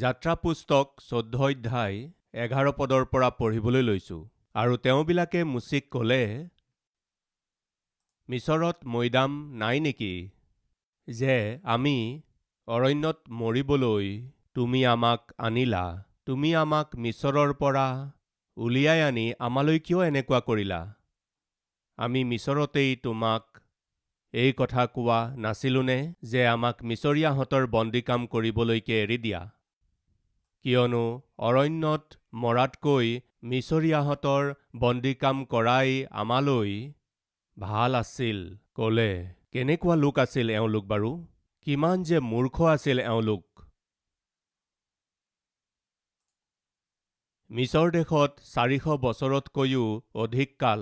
যাত্ৰা পুস্তক 14 অধ্যায় 11 পদৰ পৰা পঢ়িবলৈ লৈছোঁ। আৰু তেওঁবিলাকে মুচিক ক'লে, মিছৰত মৈদাম নাই নেকি, যে আমি অৰণ্যত মৰিবলৈ তুমি আমাক আনিলা? তুমি আমাক মিছৰৰ পৰা উলিয়াই আনি আমালৈ কিয় এনেকুৱা কৰিলা? আমি মিছৰতেই তোমাক এই কথা কোৱা নাছিলোনে, যে আমাক মিছৰীয়াহঁতৰ বন্দীকাম কৰিবলৈকে এৰি দিয়া? কিয়নো অৰণ্যত মৰাতকৈ মিছৰীয়াহঁতৰ বন্দীকাম কৰাই আমালৈ ভাল আছিল। ক'লে, কেনেকুৱা লোক আছিল এওঁলোক বাৰু? কিমান যে মূৰ্খ আছিল এওঁলোক! মিছৰ দেশত 400 বছৰতকৈও অধিক কাল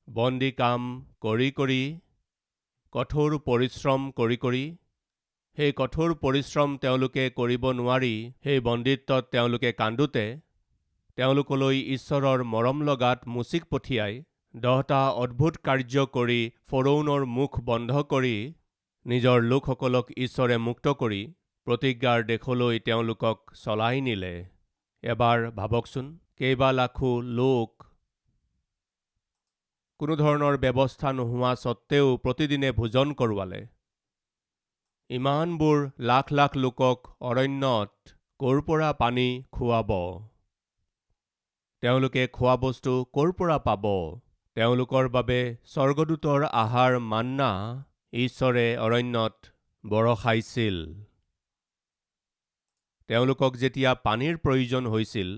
বন্দী কাম কৰি কৰি, কঠোৰ পৰিশ্ৰম কৰি কৰি, সেই কঠোৰ পৰিশ্ৰম তেওঁলোকে কৰিব নোৱাৰি সেই বন্দীত্বত তেওঁলোকে কান্দোতে, তেওঁলোকলৈ ঈশ্বৰৰ মৰম লগাত মুচিক পঠিয়াই 10টা অদ্ভুত কাৰ্য কৰি ফৰোনৰ মুখ বন্ধ কৰি নিজৰ লোকসকলক ঈশ্বৰে মুক্ত কৰি প্ৰতিজ্ঞাৰ দেশলৈ তেওঁলোকক চলাই নিলে। এবাৰ ভাবকচোন, কেইবা লাখো লোক কোনো ধৰণৰ ব্যৱস্থা নোহোৱা সত্ত্বেও প্ৰতিদিনে ভোজন কৰোৱালে। ইমানবোৰ লাখ লাখ লোকক অৰণ্যত ক'ৰ পৰা পানী খুৱাব? তেওঁলোকে খোৱা বস্তু ক'ৰ পৰা পাব? তেওঁলোকৰ বাবে স্বৰ্গদূতৰ আহাৰ মান্না ঈশ্বৰে অৰণ্যত বৰষাইছিল। তেওঁলোকক যেতিয়া পানীৰ প্ৰয়োজন হৈছিল,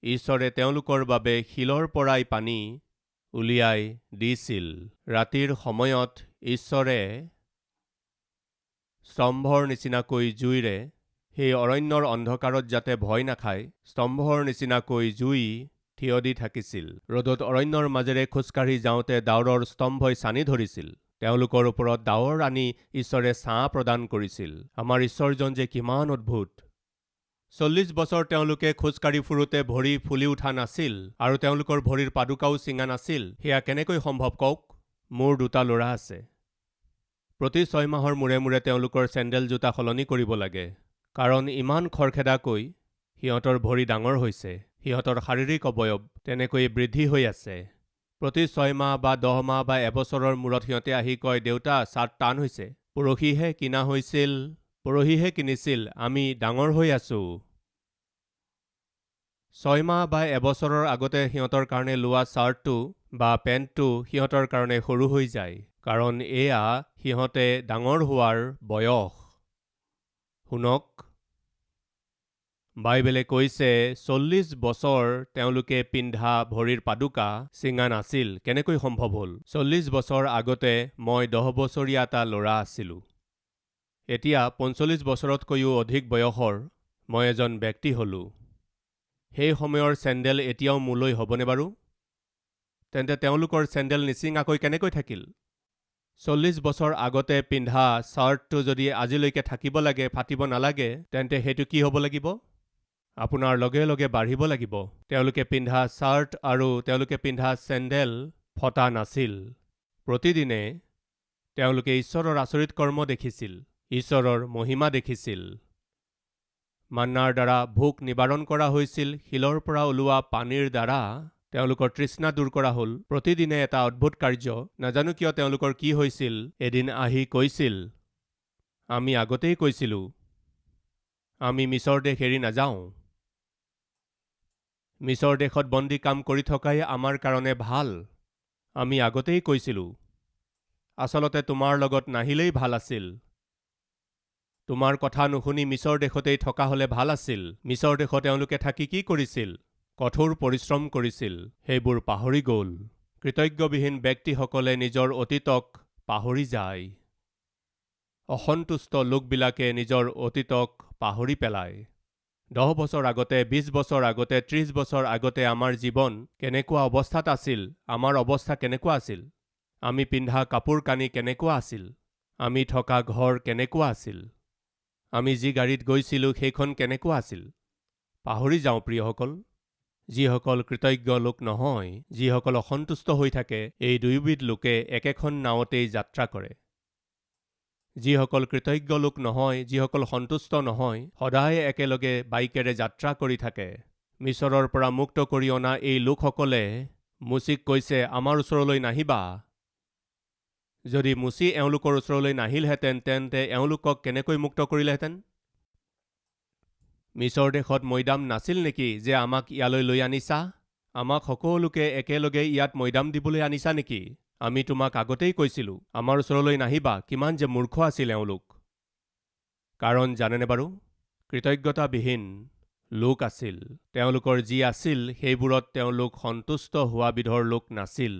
ঈশ্বৰে তেওঁলোকৰ বাবে শিলৰ পৰাই পানী উলিয়াই দিছিল। ৰাতিৰ সময়ত ঈশ্বৰে স্তম্ভৰ নিচিনাকৈ জুইৰে সেই অৰণ্যৰ অন্ধকাৰত যাতে ভয় নাখায়, স্তম্ভৰ নিচিনাকৈ জুই থিয় দি থাকিছিল। ৰ'দত অৰণ্যৰ মাজেৰে খোজকাঢ়ি যাওঁতে ডাৱৰৰ স্তম্ভই ছানি ধৰিছিল। তেওঁলোকৰ ওপৰত ডাৱৰ আনি ঈশ্বৰে ছাঁ প্ৰদান কৰিছিল। আমাৰ ঈশ্বৰজন যে কিমান অদ্ভুত! 40 বছৰ তেওঁলোকে খোজকাঢ়ি ফুৰোতে ভৰি ফুলি উঠা নাছিল, আৰু তেওঁলোকৰ ভৰিৰ পাদুকাও ছিঙা নাছিল। সেয়া কেনেকৈ সম্ভৱ কওক? মোৰ 2টা ল'ৰা আছে। প্ৰতি 6 মাহৰ মূৰে মূৰে তেওঁলোকৰ চেণ্ডেল জোতা সলনি কৰিব লাগে, কাৰণ ইমান খৰখেদাকৈ সিহঁতৰ ভৰি ডাঙৰ হৈছে। সিহঁতৰ শাৰীৰিক অৱয়ব তেনেকৈ বৃদ্ধি হৈ আছে। প্ৰতি 6 মাহ বা 10 মাহ বা এবছৰৰ মূৰত সিহঁতে আহি কয়, দেউতা, চাৰ্ট টান হৈছে। পৰহিহে কিনিছিল, আমি ডাঙৰ হৈ আছো। 6 মাহ বা এবছৰৰ আগতে সিহঁতৰ কাৰণে লোৱা চাৰ্টটো বা পেণ্টটো সিহঁতৰ কাৰণে সৰু হৈ যায়, কাৰণ এয়া সিহঁতে ডাঙৰ হোৱাৰ বয়স। শুনক, বাইবেলে কৈছে 40 বছৰ তেওঁলোকে পিন্ধা ভৰিৰ পাদুকা ছিঙা নাছিল। কেনেকৈ সম্ভৱ হ'ল? 40 বছৰ আগতে মই 10 বছৰীয়া এটা ল'ৰা আছিলোঁ। এতিয়া 45 বছৰতকৈও অধিক বয়সৰ মই এজন ব্যক্তি হ'লোঁ। সেই সময়ৰ চেণ্ডেল এতিয়াও মোলৈ হ'বনে বাৰু? তেন্তে তেওঁলোকৰ চেণ্ডেল নিচিঙাকৈ কেনেকৈ থাকিল? 40 বছৰ আগতে পিন্ধা চাৰ্টটো যদি আজিলৈকে থাকিব লাগে, ফাটিব নালাগে, তেন্তে সেইটো কি হ'ব লাগিব? আপোনাৰ লগে লগে বাঢ়িব লাগিব। তেওঁলোকে পিন্ধা চাৰ্ট আৰু তেওঁলোকে পিন্ধা চেণ্ডেল ফটা নাছিল। প্ৰতিদিনে তেওঁলোকে ঈশ্বৰৰ আচৰিত কৰ্ম দেখিছিল, ঈশ্বৰৰ মহিমা দেখিছিল। মান্নাৰ দ্বাৰা ভোক নিবাৰণ কৰা হৈছিল। শিলৰ পৰা ওলোৱা পানীৰ দ্বাৰা তেওঁলোকৰ তৃষ্ণা দূৰ কৰা হ'ল। প্ৰতিদিনে এটা অদ্ভুত কাৰ্য। নাজানো কিয় তেওঁলোকৰ কি হৈছিল। এদিন আহি কৈছিল, আমি আগতেই কৈছিলোঁ, আমি মিছৰ দেশ এৰি নাযাওঁ। মিছৰ দেশত বন্দী কাম কৰি থকাই আমাৰ কাৰণে ভাল। আমি আগতেই কৈছিলোঁ, আচলতে তোমাৰ লগত নাহিলেই ভাল আছিল। তোমাৰ কথা নুশুনি মিছৰ দেশতেই থকা হ'লে ভাল আছিল। মিছৰ দেশত তেওঁলোকে থাকি কি কৰিছিল? কঠোৰ পৰিশ্ৰম কৰিছিল। সেইবোৰ পাহৰি গ'ল। কৃতজ্ঞবিহীন ব্যক্তিসকলে নিজৰ অতীতক পাহৰি যায়। অসন্তুষ্ট লোকবিলাকে নিজৰ অতীতক পাহৰি পেলায়। 10 বছৰ আগতে, 20 বছৰ আগতে, 30 বছৰ আগতে আমাৰ জীৱন কেনেকুৱা অৱস্থাত আছিল? আমাৰ অৱস্থা কেনেকুৱা আছিল? আমি পিন্ধা কাপোৰ কানি কেনেকুৱা আছিল? আমি থকা ঘৰ কেনেকুৱা আছিল? আমি যি গাড়ীত গৈছিলোঁ সেইখন কেনেকুৱা আছিল? পাহৰি যাওঁ প্ৰিয়সকল। যিসকল কৃতজ্ঞ লোক নহয়, যিসকল অসন্তুষ্ট হৈ থাকে, এই দুয়োবিধ লোকে একেখন নাৱতেই যাত্ৰা কৰে। যিসকল কৃতজ্ঞ লোক নহয়, যিসকল সন্তুষ্ট নহয়, সদায় একেলগে বাইকেৰে যাত্ৰা কৰি থাকে। মিছৰৰ পৰা মুক্ত কৰি অনা এই লোকসকলে মুচিক কৈছে, আমাৰ ওচৰলৈ নাহিবা। যদি মুচি এওঁলোকৰ ওচৰলৈ নাহিলহেঁতেন তেন্তে এওঁলোকক কেনেকৈ মুক্ত কৰিলেহেঁতেন? মিছৰ দেশত মৈদাম নাছিল নেকি যে আমাক ইয়ালৈ লৈ আনিছা? আমাক সকলোকে একেলগে ইয়াত মৈদাম দিবলৈ আনিছা নেকি? আমি তোমাক আগতেই কৈছিলোঁ, আমাৰ ওচৰলৈ নাহিবা। কিমান যে মূৰ্খ আছিল এওঁলোক। কাৰণ জানেনে বাৰু? কৃতজ্ঞতাবিহীন লোক আছিল। তেওঁলোকৰ যি আছিল সেইবোৰত তেওঁলোক সন্তুষ্ট হোৱা বিধৰ লোক নাছিল।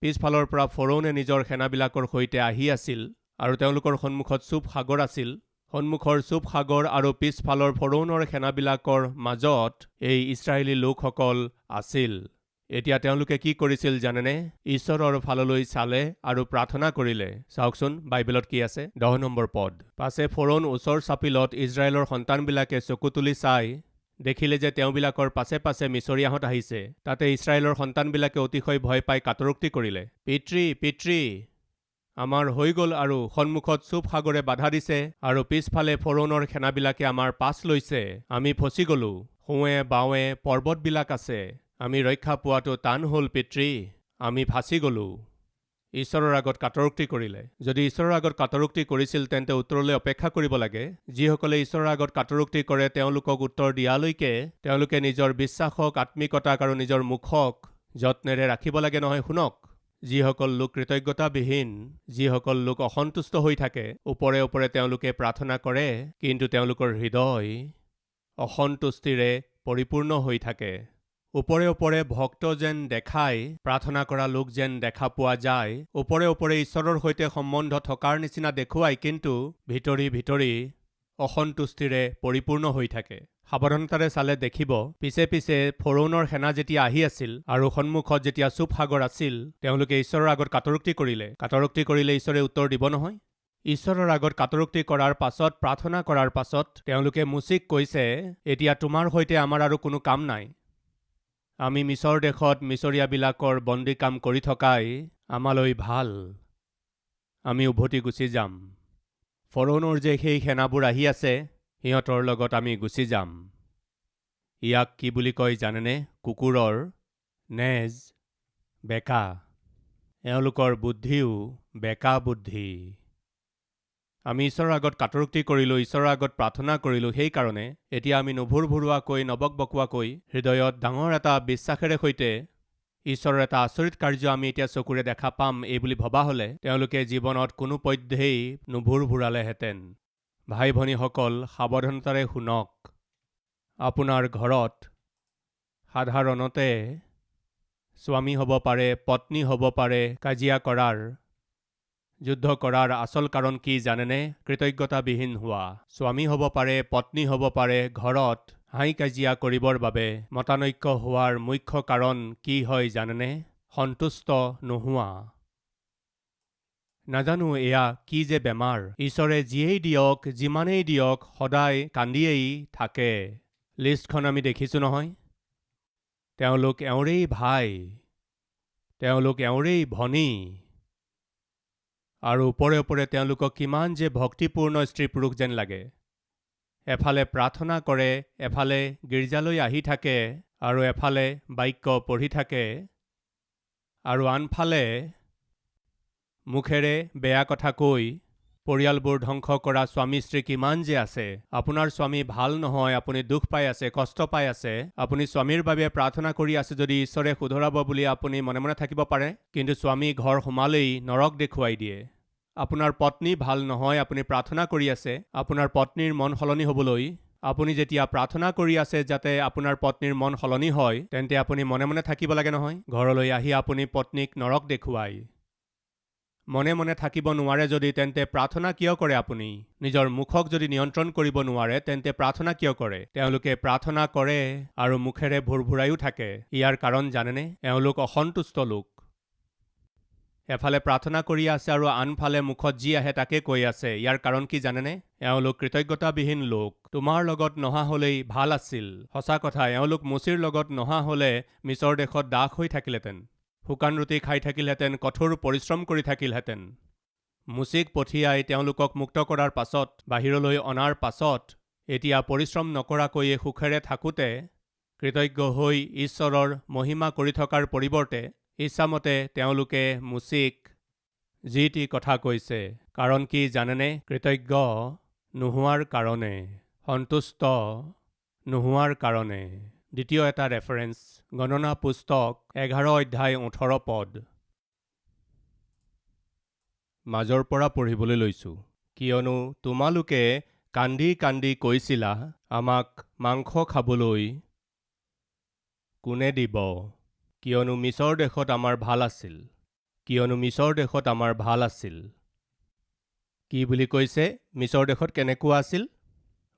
পিছফালৰ পৰা ফৰোনে নিজৰ সেনাবিলাকৰ সৈতে আহি আছিল আৰু তেওঁলোকৰ সন্মুখত চুপ সাগৰ আছিল। সন্মুখৰ চুপ সাগৰ আৰু পিছফালৰ ফৰোনৰ সেনাবিলাকৰ মাজত এই ইছৰাইলী লোকসকল আছিল। এতিয়া তেওঁলোকে কি কৰিছিল জানেনে? ঈশ্বৰৰ ফাললৈ চালে আৰু প্ৰাৰ্থনা কৰিলে। চাওকচোন বাইবেলত কি আছে, 10 নম্বৰ পদ। পাছে ফৰোন ওচৰ চাপিলত ইজৰাইলৰ সন্তানবিলাকে চকু তুলি চাই দেখিলে যে তেওঁবিলাকৰ পাছে পাছে মিছৰীয়াহঁত আহিছে। তাতে ইছৰাইলৰ সন্তানবিলাকে অতিশয় ভয় পাই কাটৰোক্তি কৰিলে, পিতৃ পিতৃ, আমাৰ হৈ গ'ল আৰু সন্মুখত চুপ সাগৰে বাধা দিছে আৰু পিছফালে ফৰোনৰ সেনাবিলাকে আমাৰ পাছ লৈছে। আমি ফচি গ'লো। সোঁৱে বাওঁৱে পৰ্বতবিলাক আছে। আমি ৰক্ষা পোৱাটো টান হ'ল পিতৃ, আমি ফাঁচি গ'লো। ঈশ্বৰৰ আগত কাটৰোক্তি কৰিলে। যদি ঈশ্বৰৰ আগত কাটৰোক্তি কৰিছিল তেন্তে উত্তৰলৈ অপেক্ষা কৰিব লাগে। যিসকলে ঈশ্বৰৰ আগত কাটৰোক্তি কৰে তেওঁলোকক উত্তৰ দিয়ালৈকে তেওঁলোকে নিজৰ বিশ্বাসক, আত্মিকতাক আৰু নিজৰ মুখক যত্নেৰে ৰাখিব লাগে নহয়। শুনক, যিসকল লোক কৃতজ্ঞতাবিহীন, যিসকল লোক অসন্তুষ্ট হৈ থাকে, ওপৰে ওপৰে তেওঁলোকে প্ৰাৰ্থনা কৰে, কিন্তু তেওঁলোকৰ হৃদয় অসন্তুষ্টিৰে পৰিপূৰ্ণ হৈ থাকে। ওপৰে ওপৰে ভক্ত যেন দেখাই, প্ৰাৰ্থনা কৰা লোক যেন দেখা পোৱা যায়, ওপৰে ওপৰে ঈশ্বৰৰ সৈতে সম্বন্ধ থকাৰ নিচিনা দেখুৱাই, কিন্তু ভিতৰি ভিতৰি অসন্তুষ্টিৰে পৰিপূৰ্ণ হৈ থাকে। সাৱধানতাৰে চালে দেখিব, পিছে পিছে ফৰোনৰ সেনা যেতিয়া আহি আছিল আৰু সন্মুখত যেতিয়া চুপ সাগৰ আছিল, তেওঁলোকে ঈশ্বৰৰ আগত কাটৰোক্তি কৰিলে। কাটৰোক্তি কৰিলে ঈশ্বৰে উত্তৰ দিব নহয়। ঈশ্বৰৰ আগত কাটৰোক্তি কৰাৰ পাছত, প্ৰাৰ্থনা কৰাৰ পাছত তেওঁলোকে মুচিক কৈছে, এতিয়া তোমাৰ সৈতে আমাৰ আৰু কোনো কাম নাই। আমি মিছৰ দেশত মিছৰীয়াবিলাকৰ বন্দী কাম কৰি থকাই আমালৈ ভাল। আমি উভতি গুচি যাম। ফৰোনৰ যে সেই সেনাবোৰ আহি আছে, সিহঁতৰ লগত আমি গুচি যাম। ইয়াক কি বুলি কয় জানেনে? কুকুৰৰ নেজ বেকা। এওঁলোকৰ বুদ্ধিও বেকা বুদ্ধি। আমি ঈশ্বৰৰ আগত কাটৰোক্তি কৰিলোঁ, ঈশ্বৰৰ আগত প্ৰাৰ্থনা কৰিলোঁ। সেইকাৰণে এতিয়া আমি নুভুৰভুৰুৱাকৈ, নবকবকুৱাকৈ, হৃদয়ত ডাঙৰ এটা বিশ্বাসেৰে সৈতে ঈশ্বৰৰ এটা আচৰিত কাৰ্য আমি এতিয়া চকুৰে দেখা পাম এই বুলি ভবা হ'লে তেওঁলোকে জীৱনত কোনোপধ্যেই নুভুৰভুৰালেহেঁতেন। ভাই ভনীসকল, সাৱধানতাৰে শুনক। আপোনাৰ ঘৰত সাধাৰণতে স্বামী হ'ব পাৰে, পত্নী হ'ব পাৰে, কাজিয়া কৰাৰ, যুদ্ধ কৰাৰ আচল কাৰণ কি জানেনে? কৃতজ্ঞতাবিহীন হোৱা। স্বামী হ'ব পাৰে, পত্নী হ'ব পাৰে, ঘৰত হাই কাজিয়া কৰিবৰ বাবে মতানৈক্য হোৱাৰ মুখ্য কাৰণ কি হয় জানেনে? সন্তুষ্ট নোহোৱা। নাজানো এয়া কি যে বেমাৰ। ঈশ্বৰে যিয়েই দিয়ক, যিমানেই দিয়ক, সদায় কান্দিয়েই থাকে। লিষ্টখন আমি দেখিছোঁ নহয়। তেওঁলোক এওঁৰেই ভাই, তেওঁলোক এওঁৰেই ভনী, আৰু ওপৰে ওপৰে তেওঁলোকক কিমান যে ভক্তিপূৰ্ণ স্ত্ৰী পুৰুষ যেন লাগে। এফালে প্ৰাৰ্থনা কৰে, এফালে গীৰ্জালৈ আহি থাকে, আৰু এফালে বাক্য পঢ়ি থাকে, আৰু আনফালে মুখেৰে বেয়া কথা কৈ পৰিয়ালবোৰ ধ্বংস কৰা স্বামী স্ত্ৰী কিমান যে আছে। আপোনাৰ স্বামী ভাল নহয়, আপুনি দুখ পাই আছে, কষ্ট পাই আছে, আপুনি স্বামীৰ বাবে প্ৰাৰ্থনা কৰি আছে যদি ঈশ্বৰে শুধৰাব বুলি আপুনি মনে মনে থাকিব পাৰে, কিন্তু স্বামী ঘৰ সোমালেই নৰক দেখুৱাই দিয়ে। আপোনাৰ পত্নী ভাল নহয়, আপুনি প্ৰাৰ্থনা কৰি আছে আপোনাৰ পত্নীৰ মন সলনি হ'বলৈ। আপুনি যেতিয়া প্ৰাৰ্থনা কৰি আছে যাতে আপোনাৰ পত্নীৰ মন সলনি হয়, তেন্তে আপুনি মনে মনে থাকিব লাগে নহয়। ঘৰলৈ আহি আপুনি পত্নীক নৰক দেখুৱাই। মনে মনে থাকিব নোৱাৰে যদি তেন্তে প্ৰাৰ্থনা কিয় কৰে? আপুনি নিজৰ মুখক যদি নিয়ন্ত্ৰণ কৰিব নোৱাৰে তেন্তে প্ৰাৰ্থনা কিয় কৰে? তেওঁলোকে প্ৰাৰ্থনা কৰে আৰু মুখেৰে ভুৰভুৰাইও থাকে। ইয়াৰ কাৰণ জানেনে? এওঁলোক অসন্তুষ্ট লোক। এফালে প্ৰাৰ্থনা কৰি আছে আৰু আনফালে মুখত যি আহে তাকে কৈ আছে। ইয়াৰ কাৰণ কি জানেনে? এওঁলোক কৃতজ্ঞতাবিহীন লোক। তোমাৰ লগত নহা হ'লেই ভাল আছিল। সঁচা কথা, এওঁলোক মুচিৰ লগত নহা হ'লে মিছৰ দেশত দাস হৈ থাকিলহেঁতেন, শুকান ৰুটি খাই থাকিলহেঁতেন, কঠোৰ পৰিশ্ৰম কৰি থাকিলহেঁতেন। মুচিক পঠিয়াই তেওঁলোকক মুক্ত কৰাৰ পাছত, বাহিৰলৈ অনাৰ পাছত, এতিয়া পৰিশ্ৰম নকৰাকৈয়ে সুখেৰে থাকোঁতে কৃতজ্ঞ হৈ ঈশ্বৰৰ মহিমা কৰি থকাৰ পৰিৱৰ্তে ইচ্ছামতে তেওঁলোকে মুচিক যি টি কথা কৈছে। কাৰণ কি জানেনে? কৃতজ্ঞ নোহোৱাৰ কাৰণে, সন্তুষ্ট নোহোৱাৰ কাৰণে। দ্বিতীয় এটা ৰেফাৰেন্স, গণনা পুস্তক 11 অধ্যায় 18 পদ। মাজৰ পৰা পঢ়িবলৈ লৈছোঁ। কিয়নো তোমালোকে কান্দি কান্দি কৈছিলা, আমাক মাংস খাবলৈ কোনে দিব? কিয়নো মিছৰ দেশত আমাৰ ভাল আছিল। কিয়নো মিছৰ দেশত আমাৰ ভাল আছিল। কি বুলি কৈছে? মিছৰ দেশত কেনেকুৱা আছিল?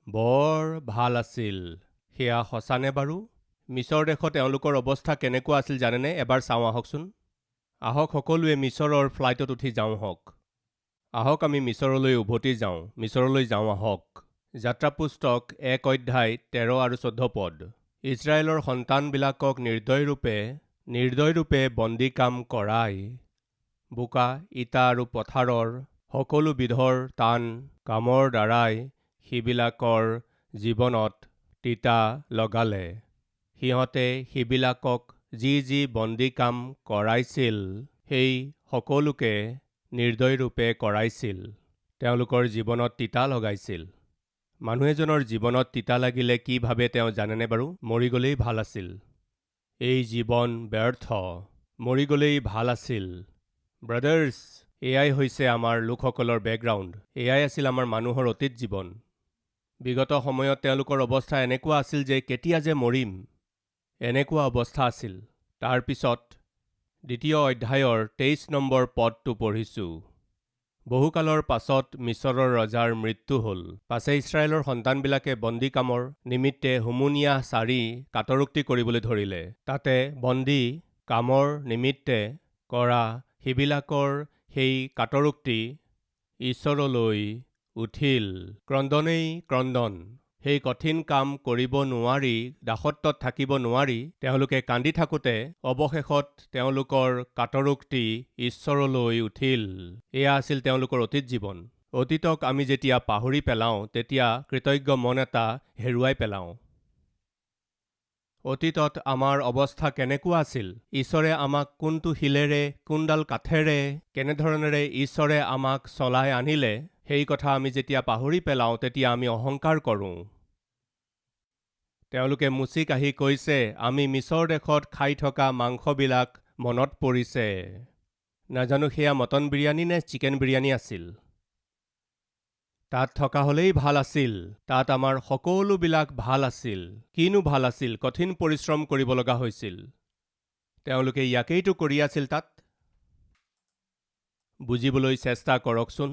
বৰ ভাল আছিল। সেয়া সঁচানে বাৰু? মিছৰ দেশত তেওঁলোকৰ অৱস্থা কেনেকুৱা আছিল জানেনে? এবাৰ চাওঁ আহকচোন। আহক সকলোৱে মিছৰৰ ফ্লাইটত উঠি যাওঁ হওক। আহক আমি মিছৰলৈ উভতি যাওঁ। মিছৰলৈ যাওঁ আহক। যাত্ৰা পুস্তক 1 অধ্যায় 13 আৰু 14 পদ। ইজৰাইলৰ সন্তানবিলাকক নিৰ্দয়ৰূপে বন্দী কাম কৰাই, বোকা, ইটা আৰু পথাৰৰ সকলো বিধৰ টান কামৰ দ্বাৰাই সিবিলাকৰ জীৱনত তিতা লগালে। সিহঁতে সিবিলাকক যি যি বন্দী কাম কৰাইছিল, সেই সকলোকে নিৰ্দয়ৰূপে কৰাইছিল। তেওঁলোকৰ জীৱনত তিতা লগাইছিল। মানুহ এজনৰ জীৱনত তিতা লাগিলে কি ভাবে তেওঁ জানেনে বাৰু? মৰি গ'লেই ভাল আছিল। এই জীৱন ব্যৰ্থ, মৰি গ'লেই ভাল আছিল। ব্ৰাদাৰ্ছ, এয়াই হৈছে আমাৰ লোকসকলৰ বেকগ্ৰাউণ্ড। এয়াই আছিল আমাৰ মানুহৰ অতীত জীৱন। বিগত সময়ত তেওঁলোকৰ অৱস্থা এনেকুৱা আছিল যে কেতিয়া যে মৰিম, এনেকুৱা অৱস্থা আছিল। তাৰ পিছত 2 অধ্যায়ৰ 23 নম্বৰ পদটো পঢ়িছোঁ। বহুকালৰ পাছত মিছৰৰ ৰজাৰ মৃত্যু হ'ল। পাছে ইছৰাইলৰ সন্তানবিলাকে বন্দী কামৰ নিমিত্তে হুমুনিয়াহ চাৰি কাটৰোক্তি কৰিবলৈ ধৰিলে। তাতে বন্দী কামৰ নিমিত্তে কৰা সিবিলাকৰ সেই কাটৰোক্তি ঈশ্বৰলৈ উঠিল। ক্ৰন্দনেই ক্ৰন্দন। সেই কঠিন কাম কৰিব নোৱাৰি, দাসত্বত থাকিব নোৱাৰি তেওঁলোকে কান্দি থাকোঁতে অৱশেষত তেওঁলোকৰ কাটৰোক্তি ঈশ্বৰলৈ উঠিল। এয়া আছিল তেওঁলোকৰ অতীত জীৱন। অতীতক আমি যেতিয়া পাহৰি পেলাওঁ, তেতিয়া কৃতজ্ঞ মন এটা হেৰুৱাই পেলাওঁ। অতীতত আমাৰ অৱস্থা কেনেকুৱা আছিল? ঈশ্বৰে আমাক কোনটো শিলেৰে, কোনডাল কাঠেৰে, কেনেধৰণেৰে ঈশ্বৰে আমাক চলাই আনিলে, সেই কথা আমি যেতিয়া পাহৰি পেলাওঁ, তেতিয়া আমি অহংকাৰ কৰোঁ। তেওঁলোকে মুচিক আহি কৈছে, আমি মিছৰ দেশত খাই থকা মাংসবিলাক মনত পৰিছে। নাজানো সেয়া মটন বিৰিয়ানী নে চিকেন বিৰিয়ানী আছিল। তাত থকা হ'লেই ভাল আছিল। তাত আমাৰ সকলোবিলাক ভাল আছিল। কিনো ভাল আছিল? কঠিন পৰিশ্ৰম কৰিব লগা হৈছিল। তেওঁলোকে ইয়াকেইতো কৰি আছিল তাত। বুজিবলৈ চেষ্টা কৰকচোন।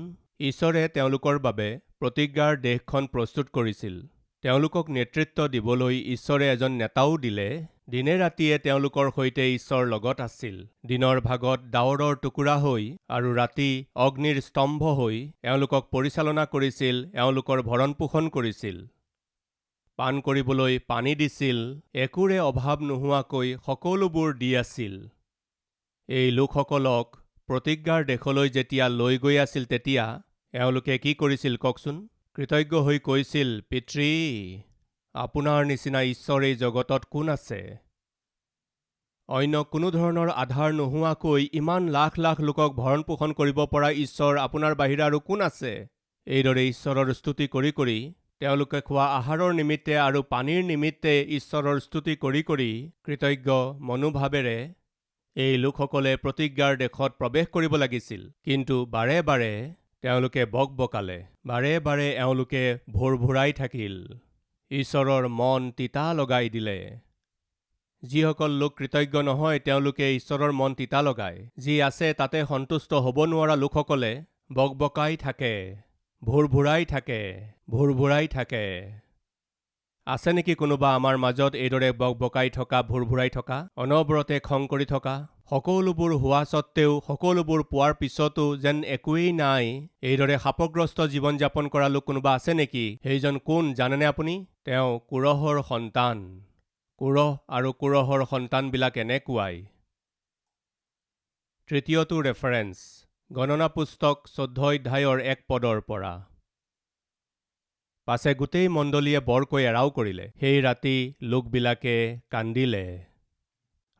ঈশ্বৰে তেওঁলোকৰ বাবে প্ৰতিজ্ঞাৰ দেশখন প্ৰস্তুত কৰিছিল। তেওঁলোকক নেতৃত্ব দিবলৈ ঈশ্বৰে এজন নেতাও দিলে। দিনে ৰাতিয়ে তেওঁলোকৰ সৈতে ঈশ্বৰ লগত আছিল। দিনৰ ভাগত ডাৱৰৰ টুকুৰা হৈ আৰু ৰাতি অগ্নিৰ স্তম্ভ হৈ এওঁলোকক পৰিচালনা কৰিছিল, এওঁলোকৰ ভৰণ পোষণ কৰিছিল। পান কৰিবলৈ পানী দিছিল, একোৰে অভাৱ নোহোৱাকৈ সকলোবোৰ দি আছিল। এই লোকসকলক প্ৰতিজ্ঞাৰ দেশলৈ যেতিয়া লৈ গৈ আছিল, তেতিয়া এওঁলোকে কি কৰিছিল কওকচোন? কৃতজ্ঞ হৈ কৈছিল, পিতৃ, আপোনাৰ নিচিনা ঈশ্বৰ এই জগতত কোন আছে? অন্য কোনো ধৰণৰ আধাৰ নোহোৱাকৈ ইমান লাখ লাখ লোকক ভৰণ পোষণ কৰিব পৰা ঈশ্বৰ আপোনাৰ বাহিৰে আৰু কোন আছে? এইদৰে ঈশ্বৰৰ স্তুতি কৰি কৰি তেওঁলোকে খোৱা আহাৰৰ নিমিত্তে আৰু পানীৰ নিমিত্তে ঈশ্বৰৰ স্তুতি কৰি কৰি কৃতজ্ঞ মনোভাৱেৰে এই লোকসকলে প্ৰতিজ্ঞাৰ দেশত প্ৰৱেশ কৰিব লাগিছিল। কিন্তু বাৰে বাৰে তেওঁলোকে বকবকালে, বাৰে বাৰে এওঁলোকে ভোৰভোৰাই থাকিল। ঈশ্বৰৰ মন তিতা লগাই দিলে। যিসকল লোক কৃতজ্ঞ নহয়, তেওঁলোকে ঈশ্বৰৰ মন তিতা লগায়। যি আছে তাতে সন্তুষ্ট হ'ব নোৱাৰা লোকসকলে বকবকাই থাকে, ভোৰভোৰাই থাকে, ভোৰভোৰাই থাকে। আছে নেকি কোনোবা আমাৰ মাজত এইদৰে বকবকাই থকা, ভোৰভোৰাই থকা, অনবৰতে খং কৰি থকা? সকলোবোৰ হোৱা স্বত্তেও, সকলোবোৰ পোৱাৰ পিছতো যেন একোৱেই নাই, এইদৰে শাপগ্ৰস্ত জীৱন যাপন কৰা লোক কোনোবা আছে নেকি? সেইজন কোন জানেনে আপুনি? তেওঁ কোৰহৰ সন্তান। কোৰহ আৰু কোৰহৰ সন্তানবিলাক এনেকুৱাই। তৃতীয়টো ৰেফাৰেন্স, গণনা পুস্তক 14 অধ্যায়ৰ 1 পদৰ পৰা। পাছে গোটেই মণ্ডলীয়ে বৰকৈ এৰাও কৰিলে। সেই ৰাতি লোকবিলাকে কান্দিলে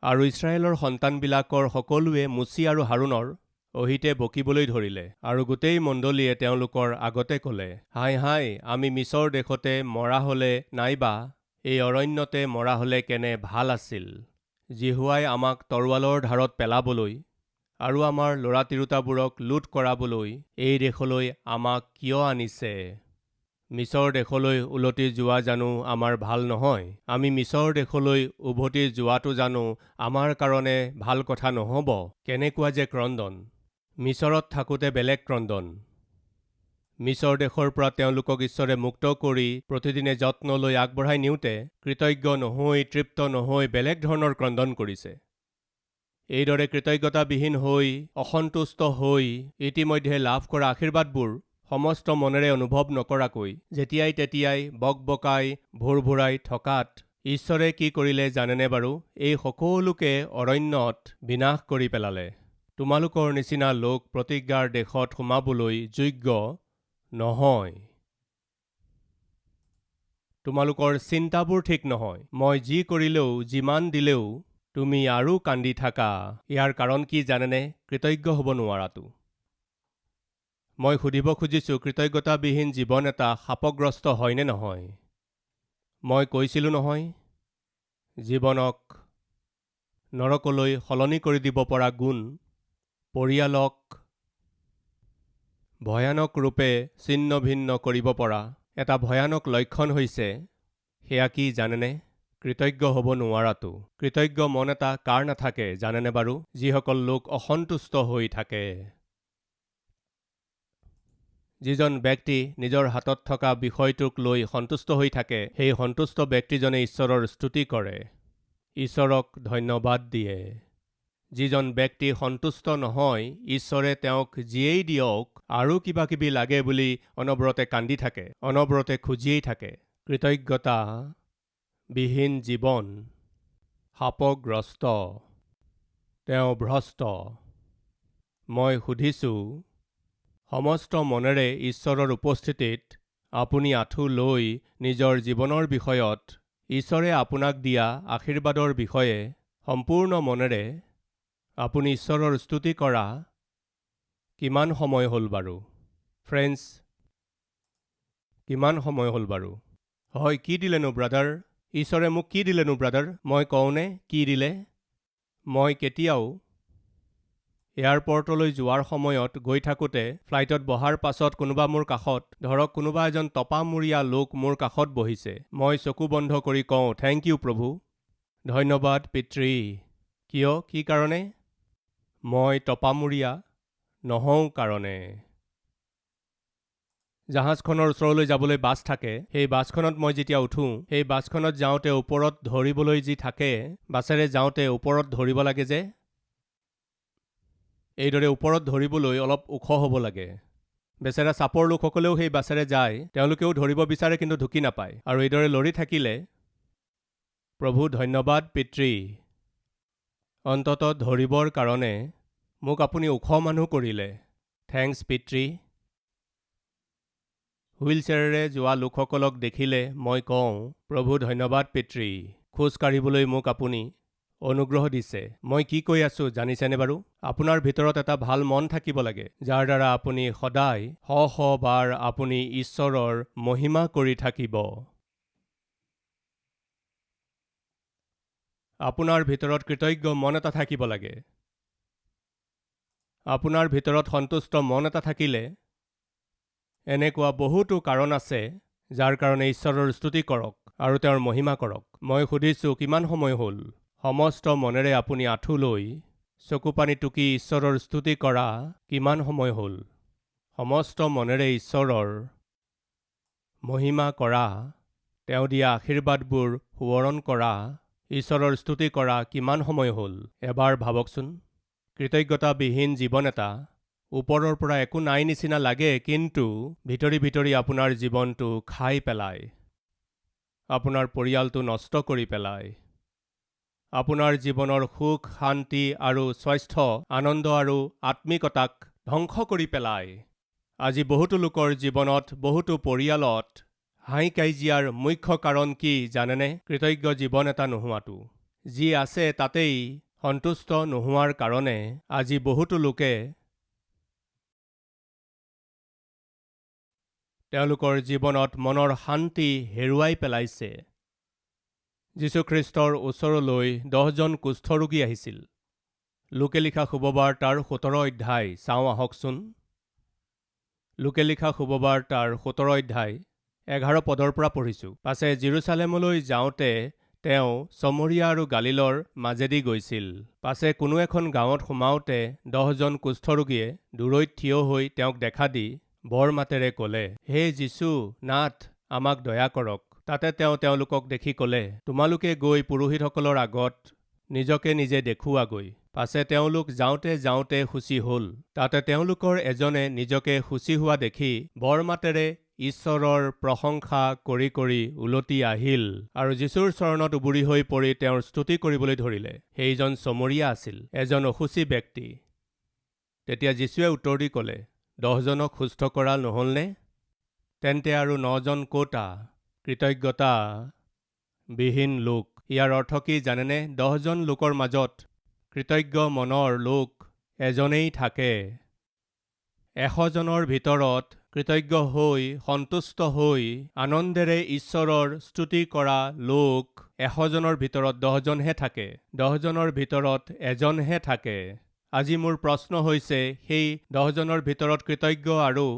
আৰু ইছৰাইলৰ সন্তানবিলাকৰ সকলোৱে মুচি আৰু হাৰুণৰ অহিতে বকিবলৈ ধৰিলে আৰু গোটেই মণ্ডলীয়ে তেওঁলোকৰ আগতে ক'লে, হাই হাই, আমি মিছৰ দেশতে মৰা হলে নাইবা এই অৰণ্যতে মৰা হলে কেনে ভাল আছিল। জিহুৱাই আমাক তৰোৱালৰ ধাৰত পেলাবলৈ আৰু আমাৰ ল'ৰা তিৰোতাবোৰক লুট কৰাবলৈ এই দেশলৈ আমাক কিয় আনিছে? মিছৰ দেশলৈ উলটি যোৱা জানো আমাৰ ভাল নহয়? আমি মিছৰ দেশলৈ উভতি যোৱাটো জানো আমাৰ কাৰণে ভাল কথা নহ'ব? কেনেকুৱা যে ক্ৰন্দন! মিছৰত থাকোঁতে বেলেগ ক্ৰন্দন। মিছৰ দেশৰ পৰা তেওঁলোকক ঈশ্বৰে মুক্ত কৰি প্ৰতিদিনে যত্ন লৈ আগবঢ়াই নিওঁতে কৃতজ্ঞ নহৈ তৃপ্ত নহৈ বেলেগ ধৰণৰ ক্ৰন্দন কৰিছে। এইদৰে কৃতজ্ঞতাবিহীন হৈ অসন্তুষ্ট হৈ ইতিমধ্যে লাভ কৰা আশীৰ্বাদবোৰ সমস্ত মনেৰে অনুভৱ নকৰাকৈ যেতিয়াই তেতিয়াই বকবকাই ভোৰভোৰাই থকাত ঈশ্বৰে কি কৰিলে জানেনে বাৰু? এই সকলোকে অৰণ্যত বিনাশ কৰি পেলালে। তোমালোকৰ নিচিনা লোক প্ৰতিজ্ঞাৰ দেশত সোমাবলৈ যোগ্য নহয়। তোমালোকৰ চিন্তাবোৰ ঠিক নহয়। মই যি কৰিলেও যিমান দিলেও তুমি আৰু কান্দি থাকা। ইয়াৰ কাৰণ কি জানেনে? কৃতজ্ঞ হ'ব নোৱাৰাটো। মই সুধিব খুজিছোঁ, কৃতজ্ঞতাবিহীন জীৱন এটা শাপগ্ৰস্ত হয়নে নহয়? মই কৈছিলোঁ নহয়, জীৱনক নৰকলৈ সলনি কৰি দিব পৰা গুণ, পৰিয়ালক ভয়ানক ৰূপে ছিন্ন ভিন্ন কৰিব পৰা এটা ভয়ানক লক্ষণ হৈছে, সেয়া কি জানেনে? কৃতজ্ঞ হ'ব নোৱাৰাটো। কৃতজ্ঞ মন এটা কাৰ নাথাকে জানেনে বাৰু? যিসকল লোক অসন্তুষ্ট হৈ থাকে। যিজন ব্যক্তি নিজৰ হাতত থকা বিষয়টোক লৈ সন্তুষ্ট হৈ থাকে, সেই সন্তুষ্ট ব্যক্তিজনে ঈশ্বৰৰ স্তুতি কৰে, ঈশ্বৰক ধন্যবাদ দিয়ে। যিজন ব্যক্তি সন্তুষ্ট নহয়, ঈশ্বৰে তেওঁক যিয়েই দিয়ক আৰু কিবা কিবি লাগে বুলি অনবৰতে কান্দি থাকে, অনবৰতে খুজিয়েই থাকে। কৃতজ্ঞতা বিহীন জীৱন শাপগ্ৰস্ত, তেওঁ ভ্ৰষ্ট। মই সুধিছোঁ, সমস্ত মনেৰে ঈশ্বৰৰ উপস্থিতিত আপুনি আঁঠু লৈ নিজৰ জীৱনৰ বিষয়ত ঈশ্বৰে আপোনাক দিয়া আশীৰ্বাদৰ বিষয়ে সম্পূৰ্ণ মনেৰে আপুনি ঈশ্বৰৰ স্তুতি কৰা কিমান সময় হ'ল বাৰু? ফ্ৰেণ্ডছ, কিমান সময় হ'ল বাৰু? হয়, কি দিলেনো ব্ৰাদাৰ? ঈশ্বৰে মোক কি দিলেনো ব্ৰাদাৰ? মই কওঁনে কি দিলে? মই কেতিয়াও এয়াৰপৰ্টলৈ যোৱাৰ সময়ত গৈ থাকোঁতে ফ্লাইটত বহাৰ পাছত কোনোবা মোৰ কাষত, ধৰক কোনোবা এজন টপামূৰীয়া লোক মোৰ কাষত বহিছে, মই চকু বন্ধ কৰি কওঁ, থেংক ইউ প্ৰভু, ধন্যবাদ পিতৃ। কিয়? কি কাৰণে? মই টপামূৰীয়া নহওঁ কাৰণে। জাহাজখনৰ ওচৰলৈ যাবলৈ বাছ থাকে, সেই বাছখনত মই যেতিয়া উঠোঁ, সেই বাছখনত যাওঁতে ওপৰত ধৰিবলৈ যি থাকে, বাছেৰে যাওঁতে ওপৰত ধৰিব লাগে যে, এইদৰে ওপৰত ধৰিবলৈ অলপ ওখ হ'ব লাগে। বেচেৰা চাপৰ লোকসকলেও সেই বাছেৰে যায়, তেওঁলোকেও ধৰিব বিচাৰে কিন্তু ঢুকি নাপায়। আৰু এইদৰে লৰি থাকিলে, প্ৰভু ধন্যবাদ পিতৃ, অন্ততঃ ধৰিবৰ কাৰণে মোক আপুনি ওখ মানুহ কৰিলে, থেংকছ পিতৃ। হুইলচেয়াৰেৰে যোৱা লোকসকলক দেখিলে মই কওঁ, প্ৰভু ধন্যবাদ পিতৃ, খোজ কাঢ়িবলৈ মোক আপুনি অনুগ্ৰহ দিছে। মই কি কৈ আছোঁ জানিছেনে বাৰু? আপোনাৰ ভিতৰত এটা ভাল মন থাকিব লাগে, যাৰ দ্বাৰা আপুনি সদায় শ শ বাৰ আপুনি ঈশ্বৰৰ মহিমা কৰি থাকিব। আপোনাৰ ভিতৰত কৃতজ্ঞ মন এটা থাকিব লাগে। আপোনাৰ ভিতৰত সন্তুষ্ট মন এটা থাকিলে এনেকুৱা বহুতো কাৰণ আছে যাৰ কাৰণে ঈশ্বৰৰ স্তুতি কৰক আৰু তেওঁৰ মহিমা কৰক। মই সুধিছোঁ, কিমান সময় হ'ল? সমস্ত মনেৰে আপুনি আঁঠু লৈ চকুপানী টুকি ঈশ্বৰৰ স্তুতি কৰা কিমান সময় হ'ল? সমস্ত মনেৰে ঈশ্বৰৰ মহিমা কৰা, তেওঁ দিয়া আশীৰ্বাদবোৰ সোঁৱৰণ কৰা, ঈশ্বৰৰ স্তুতি কৰা কিমান সময় হ'ল? এবাৰ ভাবকচোন। কৃতজ্ঞতাবিহীন জীৱন এটা ওপৰৰ পৰা একো নাই নিচিনা লাগে, কিন্তু ভিতৰি ভিতৰি আপোনাৰ জীৱনটো খাই পেলায়, আপোনাৰ পৰিয়ালটো নষ্ট কৰি পেলায়, আপোনাৰ জীৱনৰ সুখ শান্তি আৰু স্বাস্থ্য আনন্দ আৰু আত্মিকতাক ধ্বংস কৰি পেলায়। আজি বহুতো লোকৰ জীৱনত, বহুতো পৰিয়ালত হাই কাজিয়াৰ মুখ্য কাৰণ কি জানেনে? কৃতজ্ঞ জীৱন এটা নোহোৱাটো। যি আছে তাতেই সন্তুষ্ট নোহোৱাৰ কাৰণে আজি বহুতো লোকে তেওঁলোকৰ জীৱনত মনৰ শান্তি হেৰুৱাই পেলাইছে। যীশুখ্ৰীষ্টৰ ওচৰলৈ 10জন কুষ্ঠৰোগী আহিছিল। লোকে লিখা শুভবাৰ্তাৰ 17 অধ্যায় চাওঁ আহকচোন। লোকে লিখা শুভবাৰ্তাৰ 17 অধ্যায় 11 পদৰ পৰা পঢ়িছোঁ। পাছে জেৰুচালেমলৈ যাওঁতে তেওঁ চমৰীয়া আৰু গালিলৰ মাজেদি গৈছিল। পাছে কোনো এখন গাঁৱত সোমাওঁতে 10জন কুষ্ঠৰোগীয়ে দূৰৈত থিয় হৈ তেওঁক দেখা দি বৰ মাতেৰে ক'লে, হে যীশু নাথ, আমাক দয়া কৰক। তাতে তেওঁ তেওঁলোকক দেখি ক'লে, তোমালোকে গৈ পুৰোহিতসকলৰ আগত নিজকে নিজে দেখুৱাগৈ। পাছে তেওঁলোক যাওঁতে যাওঁতে শুচি হ'ল। তাতে তেওঁলোকৰ এজনে নিজকে শুচি হোৱা দেখি বৰ মাতেৰে ঈশ্বৰৰ প্ৰশংসা কৰি কৰি উলটি আহিল আৰু যীশুৰ চৰণত উবুৰি হৈ পৰি তেওঁৰ স্তুতি কৰিবলৈ ধৰিলে। সেইজন চমৰীয়া আছিল, এজন অশুচি ব্যক্তি। তেতিয়া যীশুৱে উত্তৰ দি ক'লে, 10জনক সুস্থ কৰা নহ'লনে? তেন্তে আৰু 9জন ক'তা? কৃতজ্ঞতা বিহীন লোক। ইয়াৰ অৰ্থ কি জানেনে? 10জন লোকৰ মাজত কৃতজ্ঞ মনৰ লোক এজনেই থাকে। 100জনৰ ভিতৰত কৃতজ্ঞ হৈ সন্তুষ্ট হৈ আনন্দেৰে ঈশ্বৰৰ স্তুতি কৰা লোক 100জনৰ ভিতৰত 10জনহে থাকে। 10জনৰ ভিতৰত এজনহে থাকে। আজি মোৰ প্ৰশ্ন হৈছে, সেই 10জনৰ ভিতৰত কৃতজ্ঞ আৰু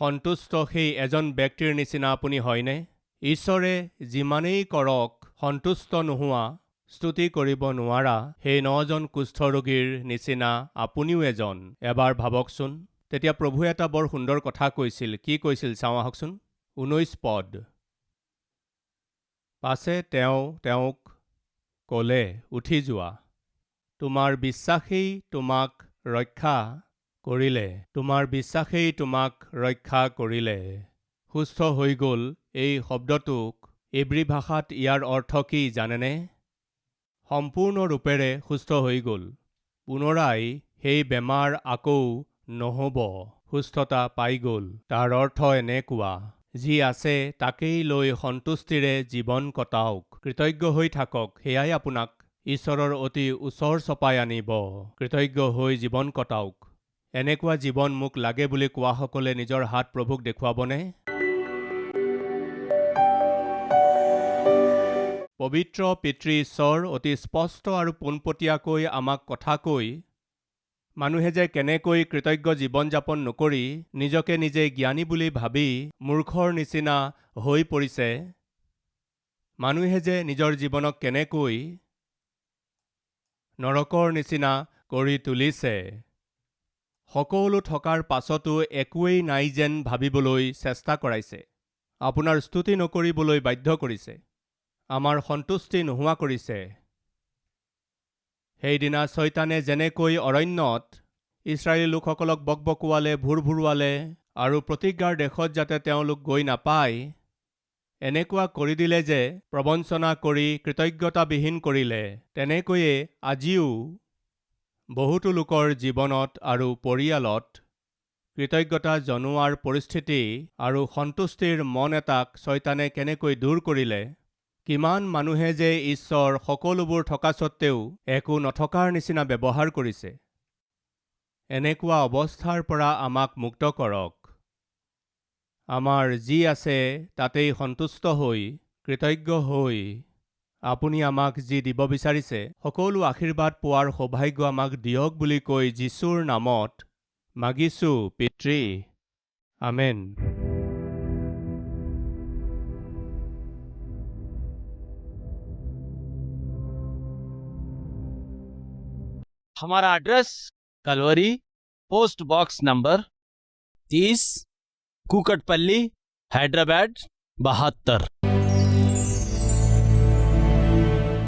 সন্তুষ্ট সেই এজন ব্যক্তিৰ নিচিনা আপুনি হয়নে? ঈশ্বৰে যিমানেই কৰক সন্তুষ্ট নোহোৱা, স্তুতি কৰিব নোৱাৰা সেই 9জন কুষ্ঠৰোগীৰ নিচিনা আপুনিও এজন। এবাৰ ভাবকচোন। তেতিয়া প্ৰভুৱে এটা বৰ সুন্দৰ কথা কৈছিল। কি কৈছিল চাওঁ আহকচোন। 19 পদ। পাছে তেওঁ তেওঁক ক'লে, উঠি যোৱা, তোমাৰ বিশ্বাসেই তোমাক ৰক্ষা কৰিলে। তোমাৰ বিশ্বাসেই তোমাক ৰক্ষা কৰিলে। সুস্থ হৈ গ'ল এই শব্দটোক ইব্ৰী ভাষাত ইয়াৰ অৰ্থ কি জানেনে? সম্পূৰ্ণৰূপেৰে সুস্থ হৈ গ'ল। পুনৰাই সেই বেমাৰ আকৌ নহ'ব। সুস্থতা পাই গ'ল। তাৰ অৰ্থ এনেকুৱা, যি আছে তাকেই লৈ সন্তুষ্টিৰে জীৱন কটাওক। কৃতজ্ঞ হৈ থাকক। সেয়াই আপোনাক ঈশ্বৰৰ অতি ওচৰ চপাই আনিব। কৃতজ্ঞ হৈ জীৱন কটাওক। এনেকুৱা জীৱন মোক লাগে বুলি কোৱাসকলে নিজৰ হাত প্ৰভুক দেখুৱাবনে? পবিত্ৰ পিতৃ ঈশ্বৰ অতি স্পষ্ট আৰু পোনপটীয়াকৈ আমাক কথা কৈ, মানুহে যে কেনেকৈ কৃতজ্ঞ জীৱন যাপন নকৰি নিজকে নিজে জ্ঞানী বুলি ভাবি মূৰ্খৰ নিচিনা হৈ পৰিছে, মানুহে যে নিজৰ জীৱনক কেনেকৈ নৰকৰ নিচিনা কৰি তুলিছে, সকলো থকাৰ পাছতো একোৱেই নাই যেন ভাবিবলৈ চেষ্টা কৰাইছে, আপোনাৰ স্তুতি নকৰিবলৈ বাধ্য কৰিছে, আমাৰ সন্তুষ্টি নোহোৱা কৰিছে। সেইদিনা শয়তানে যেনেকৈ অৰণ্যত ইছৰাইলী লোকসকলক বকবকুৱালে, ভুৰভুৰুৱালে আৰু প্ৰতিজ্ঞাৰ দেশত যাতে তেওঁলোক গৈ নাপায়, এনেকুৱা কৰি দিলে যে প্ৰবঞ্চনা কৰি কৃতজ্ঞতাবিহীন কৰিলে, তেনেকৈয়ে আজিও বহুতো লোকৰ জীৱনত আৰু পৰিয়ালত কৃতজ্ঞতা জনোৱাৰ পৰিস্থিতি আৰু সন্তুষ্টিৰ মন এটাক শয়তানে কেনেকৈ দূৰ কৰিলে, কিমান মানুহে যে ঈশ্বৰ সকলোবোৰ থকা সত্ত্বেও একো নথকাৰ নিচিনা ব্যৱহাৰ কৰিছে। এনেকুৱা অৱস্থাৰ পৰা আমাক মুক্ত কৰক। আমাৰ যি আছে তাতেই সন্তুষ্ট হৈ, কৃতজ্ঞ হৈ, আপুনি আমাক যি দিব বিচাৰিছে সকলো আশীৰ্বাদ পোৱাৰ সৌভাগ্য আমাক দিয়ক বুলি কৈ যীশুৰ নামত মাগিছো পিতৃ। আমেন। हमारा address Calvary, post box number 30, Kukatpally, Hyderabad 72।